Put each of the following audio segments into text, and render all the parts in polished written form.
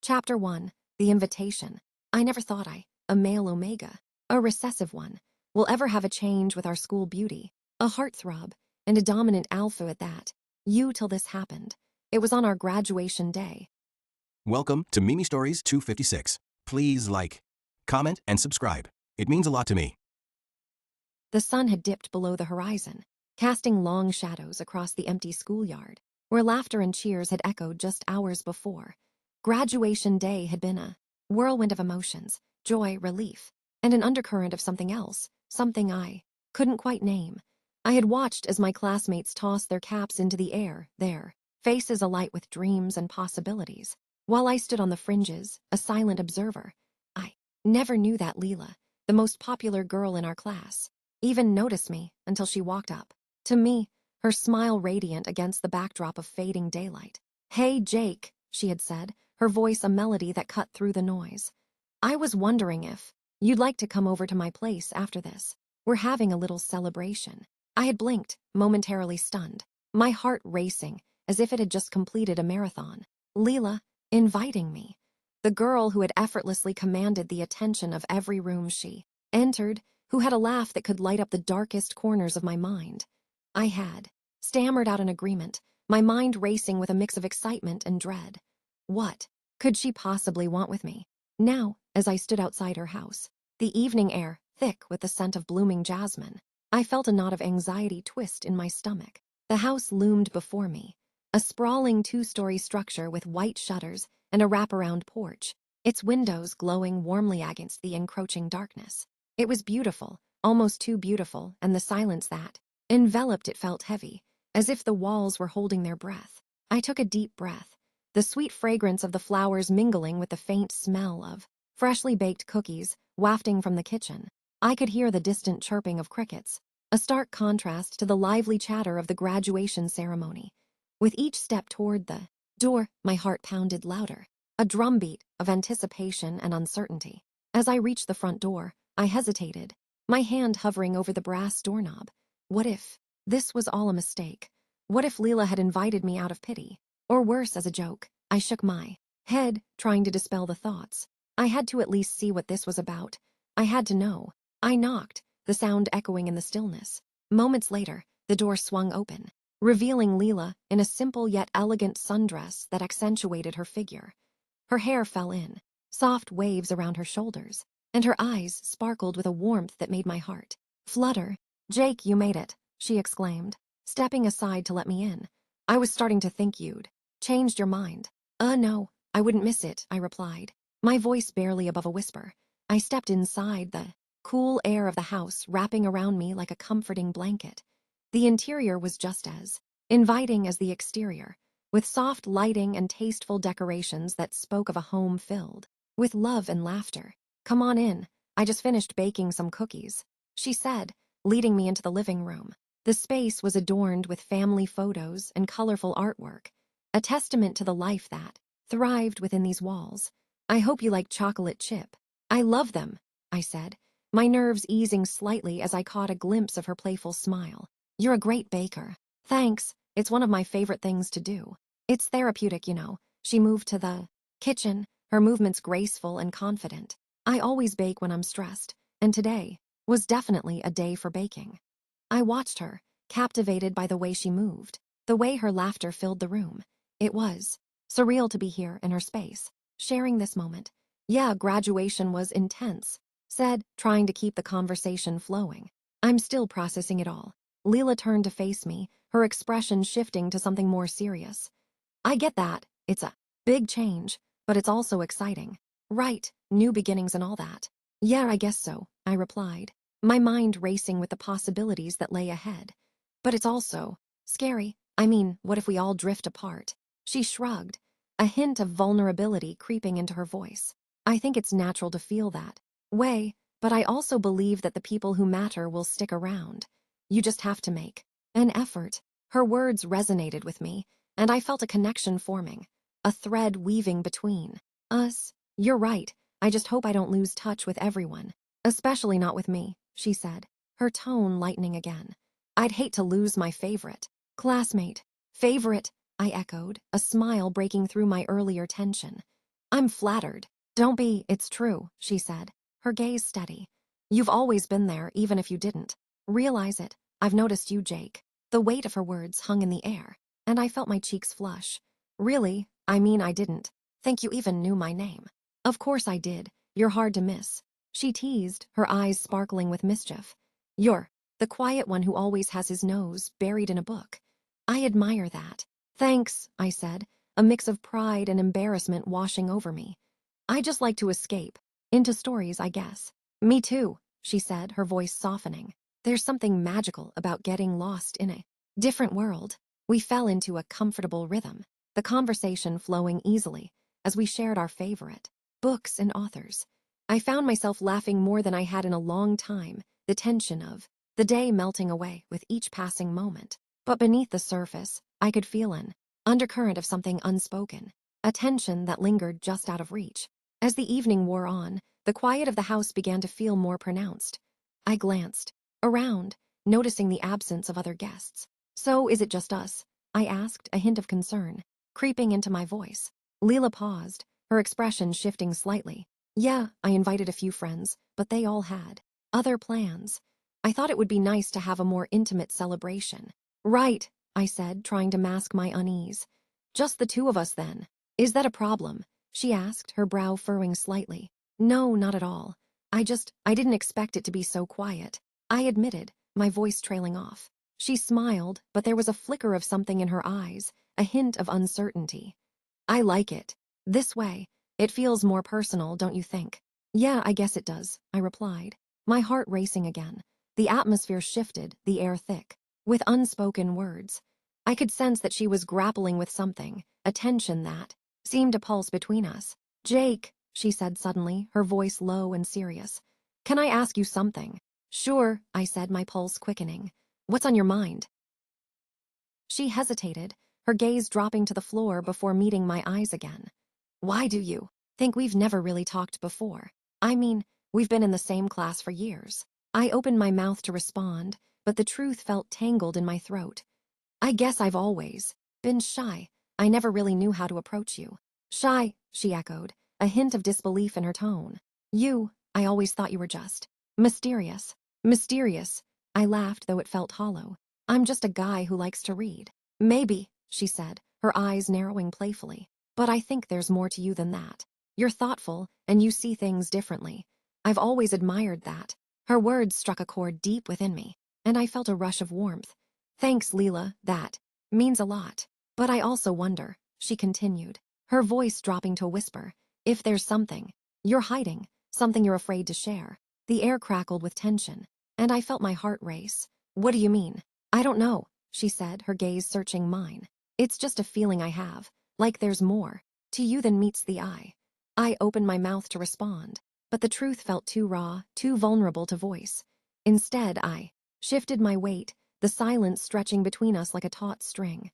Chapter 1. The Invitation. I never thought a male omega, a recessive one, will ever have a change with our school beauty, a heartthrob, and a dominant alpha at that. You till this happened. It was on our graduation day. Welcome to Mimi Stories 256. Please like, comment, and subscribe. It means a lot to me. The sun had dipped below the horizon, casting long shadows across the empty schoolyard, where laughter and cheers had echoed just hours before. Graduation day had been a whirlwind of emotions, joy, relief, and an undercurrent of something else, something I couldn't quite name. I had watched as my classmates tossed their caps into the air, their faces alight with dreams and possibilities, while I stood on the fringes, a silent observer. I never knew that Lila, the most popular girl in our class, even noticed me until she walked up to me, her smile radiant against the backdrop of fading daylight. "Hey, Jake," she had said, her voice a melody that cut through the noise. "I was wondering if you'd like to come over to my place after this. We're having a little celebration." I had blinked, momentarily stunned, my heart racing as if it had just completed a marathon. Lila, inviting me. The girl who had effortlessly commanded the attention of every room she entered, who had a laugh that could light up the darkest corners of my mind. I had stammered out an agreement, my mind racing with a mix of excitement and dread. What could she possibly want with me? Now, as I stood outside her house, the evening air thick with the scent of blooming jasmine, I felt a knot of anxiety twist in my stomach. The house loomed before me, a sprawling two-story structure with white shutters and a wraparound porch, its windows glowing warmly against the encroaching darkness. It was beautiful, almost too beautiful, and the silence that enveloped it felt heavy, as if the walls were holding their breath. I took a deep breath, the sweet fragrance of the flowers mingling with the faint smell of freshly baked cookies wafting from the kitchen. I could hear the distant chirping of crickets, a stark contrast to the lively chatter of the graduation ceremony. With each step toward the door, my heart pounded louder, a drumbeat of anticipation and uncertainty. As I reached the front door, I hesitated, my hand hovering over the brass doorknob. What if this was all a mistake? What if Lila had invited me out of pity? Or worse, as a joke? I shook my head, trying to dispel the thoughts. I had to at least see what this was about. I had to know. I knocked, the sound echoing in the stillness. Moments later, the door swung open, revealing Lila in a simple yet elegant sundress that accentuated her figure. Her hair fell in, soft waves around her shoulders, and her eyes sparkled with a warmth that made my heart flutter. "Jake, you made it," she exclaimed, stepping aside to let me in. "I was starting to think you'd changed your mind." No, I wouldn't miss it," I replied, my voice barely above a whisper. I stepped inside, the cool air of the house wrapping around me like a comforting blanket. The interior was just as inviting as the exterior, with soft lighting and tasteful decorations that spoke of a home filled with love and laughter. "Come on in, I just finished baking some cookies," she said, leading me into the living room. The space was adorned with family photos and colorful artwork, a testament to the life that thrived within these walls. "I hope you like chocolate chip." "I love them," I said, my nerves easing slightly as I caught a glimpse of her playful smile. "You're a great baker." "Thanks, it's one of my favorite things to do. It's therapeutic, you know." She moved to the kitchen, her movements graceful and confident. I always bake when I'm stressed, and today was definitely a day for baking. I watched her, captivated by the way she moved, the way her laughter filled the room. It was surreal to be here in her space, sharing this moment. "Yeah, graduation was intense," said, trying to keep the conversation flowing. "I'm still processing it all." Lila turned to face me, her expression shifting to something more serious. "I get that. It's a big change, but it's also exciting. Right, new beginnings and all that." "Yeah, I guess so," I replied, my mind racing with the possibilities that lay ahead. "But it's also scary. I mean, what if we all drift apart?" She shrugged, a hint of vulnerability creeping into her voice. "I think it's natural to feel that way, but I also believe that the people who matter will stick around. You just have to make an effort." Her words resonated with me, and I felt a connection forming, a thread weaving between us. "You're right, I just hope I don't lose touch with everyone. Especially not with me," she said, her tone lightening again. "I'd hate to lose my favorite classmate." "Favorite," I echoed, a smile breaking through my earlier tension. I'm flattered. Don't be, it's true, she said, her gaze steady. You've always been there, even if you didn't. Realize it. I've noticed you, Jake. The weight of her words hung in the air, and I felt my cheeks flush. Really? I mean, I didn't think you even knew my name. Of course I did. You're hard to miss. She teased, her eyes sparkling with mischief. You're the quiet one who always has his nose buried in a book. I admire that. Thanks, I said, a mix of pride and embarrassment washing over me. I just like to escape. Into stories, I guess. Me too, she said, her voice softening. There's something magical about getting lost in a different world. We fell into a comfortable rhythm, the conversation flowing easily as we shared our favorite books and authors. I found myself laughing more than I had in a long time, the tension of the day melting away with each passing moment. But beneath the surface, I could feel an undercurrent of something unspoken, a tension that lingered just out of reach. As the evening wore on, the quiet of the house began to feel more pronounced. I glanced around, noticing the absence of other guests. So is it just us? I asked, a hint of concern creeping into my voice. Lila paused, her expression shifting slightly. Yeah, I invited a few friends, but they all had other plans. I thought it would be nice to have a more intimate celebration. Right, I said, trying to mask my unease. Just the two of us then. Is that a problem? She asked, her brow furrowing slightly. No, not at all. I didn't expect it to be so quiet. I admitted, my voice trailing off. She smiled, but there was a flicker of something in her eyes, a hint of uncertainty. I like it. This way. It feels more personal, don't you think? Yeah, I guess it does, I replied, my heart racing again. The atmosphere shifted, the air thick, with unspoken words. I could sense that she was grappling with something, a tension that seemed to pulse between us. Jake, she said suddenly, her voice low and serious. Can I ask you something? Sure, I said, my pulse quickening. What's on your mind? She hesitated, her gaze dropping to the floor before meeting my eyes again. Why do you think we've never really talked before? I mean, we've been in the same class for years. I opened my mouth to respond, but the truth felt tangled in my throat. I guess I've always been shy. I never really knew how to approach you. Shy, she echoed, a hint of disbelief in her tone. I always thought you were just mysterious. Mysterious. I laughed, though it felt hollow. I'm just a guy who likes to read. Maybe, she said, her eyes narrowing playfully. But I think there's more to you than that. You're thoughtful, and you see things differently. I've always admired that. Her words struck a chord deep within me, and I felt a rush of warmth. Thanks, Lila, that means a lot. But I also wonder, she continued, her voice dropping to a whisper, if there's something you're hiding, something you're afraid to share. The air crackled with tension, and I felt my heart race. What do you mean? I don't know, she said, her gaze searching mine. It's just a feeling I have, like there's more to you than meets the eye. I opened my mouth to respond, but the truth felt too raw, too vulnerable to voice. Instead, I shifted my weight, the silence stretching between us like a taut string.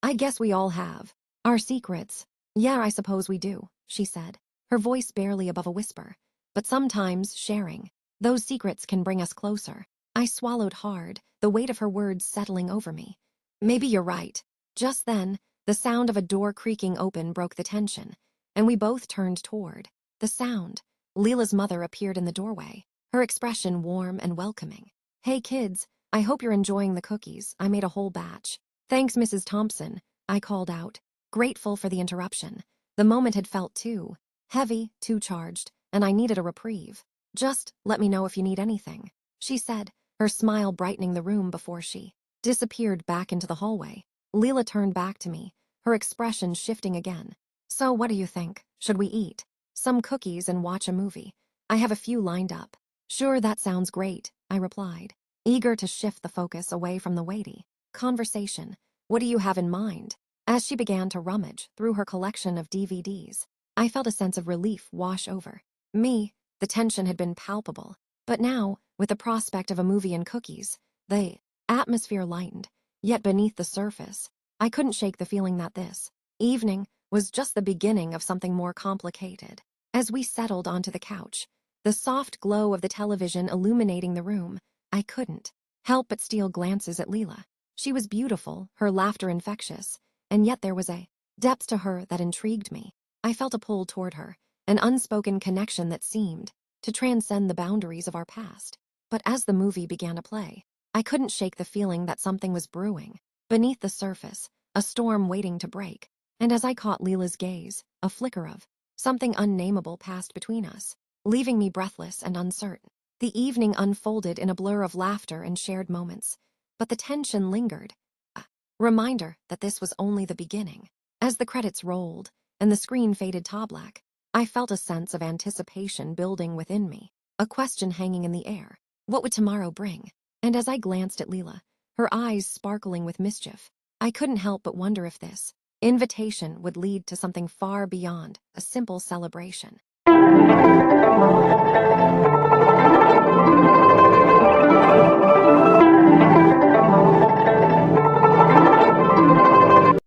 I guess we all have our secrets. Yeah, I suppose we do, she said, her voice barely above a whisper. But sometimes sharing those secrets can bring us closer. I swallowed hard, the weight of her words settling over me. Maybe you're right. Just then, the sound of a door creaking open broke the tension, and we both turned toward the sound. Lila's mother appeared in the doorway, her expression warm and welcoming. Hey kids, I hope you're enjoying the cookies. I made a whole batch. Thanks, Mrs. Thompson, I called out, grateful for the interruption. The moment had felt too heavy, too charged, and I needed a reprieve. Just let me know if you need anything, she said, her smile brightening the room before she disappeared back into the hallway. Lila turned back to me, her expression shifting again. So what do you think? Should we eat some cookies and watch a movie? I have a few lined up. Sure, that sounds great, I replied, eager to shift the focus away from the weighty conversation. What do you have in mind? As she began to rummage through her collection of DVDs, I felt a sense of relief wash over me. The tension had been palpable, but now, with the prospect of a movie and cookies, the atmosphere lightened. Yet beneath the surface, I couldn't shake the feeling that this evening was just the beginning of something more complicated. As we settled onto the couch, the soft glow of the television illuminating the room, I couldn't help but steal glances at Lila. She was beautiful, her laughter infectious, and yet there was a depth to her that intrigued me. I felt a pull toward her, an unspoken connection that seemed to transcend the boundaries of our past. But as the movie began to play, I couldn't shake the feeling that something was brewing. Beneath the surface, a storm waiting to break. And as I caught Lila's gaze, a flicker of something unnameable passed between us, leaving me breathless and uncertain. The evening unfolded in a blur of laughter and shared moments, but the tension lingered, a reminder that this was only the beginning. As the credits rolled and the screen faded to black, I felt a sense of anticipation building within me, a question hanging in the air. What would tomorrow bring? And as I glanced at Lila, her eyes sparkling with mischief, I couldn't help but wonder if this invitation would lead to something far beyond a simple celebration.